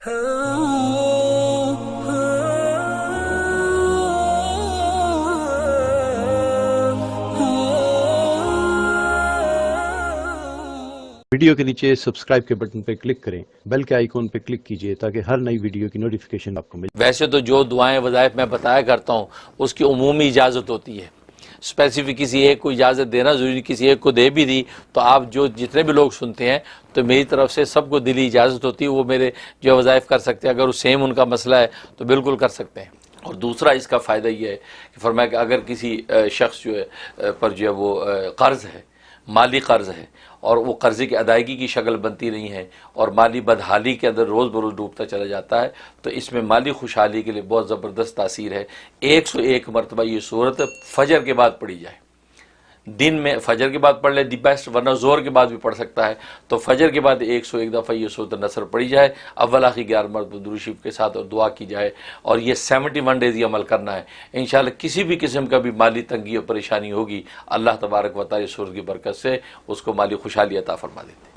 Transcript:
Video کے نیچے subscribe کے بٹن پہ کلک کریں، بیل کے آئیکن پہ کلک کیجئے تاکہ ہر نئی ویڈیو کی نوٹیفیکیشن آپ کو ملے۔ ویسے تو جو دعائیں وظائف میں بتایا کرتا ہوں اس کی عمومی اجازت ہوتی ہے، اسپیسیفک کسی ایک کو اجازت دینا ضروری نہیں، کسی ایک کو دے بھی دی تو آپ جتنے بھی لوگ سنتے ہیں تو میری طرف سے سب کو دلی اجازت ہوتی ہے، وہ میرے جو وظائف کر سکتے ہیں، اگر وہ سیم ان کا مسئلہ ہے تو بالکل کر سکتے ہیں۔ اور دوسرا اس کا فائدہ یہ ہے کہ فرمایا کہ اگر کسی شخص جو ہے پر جو ہے وہ قرض ہے، مالی قرض ہے، اور وہ قرضے کی ادائیگی کی شکل بنتی نہیں ہے اور مالی بدحالی کے اندر روز بروز ڈوبتا چلا جاتا ہے، تو اس میں مالی خوشحالی کے لیے بہت زبردست تاثیر ہے۔ 101 مرتبہ یہ صورت فجر کے بعد پڑھی جائے، دن میں فجر کے بعد پڑھ لے دی بیسٹ، ورنہ زور کے بعد بھی پڑھ سکتا ہے، تو فجر کے بعد 101 دفعہ یہ صورت نصر پڑھی جائے، اول آخر 11 مرتبہ درود شریف کے ساتھ، اور دعا کی جائے، اور یہ 71 ڈیز یہ عمل کرنا ہے۔ انشاءاللہ کسی بھی قسم کا بھی مالی تنگی اور پریشانی ہوگی، اللہ تبارک و تعالی اس صورت کی برکت سے اس کو مالی خوشحالی عطا فرما دیتے ہیں۔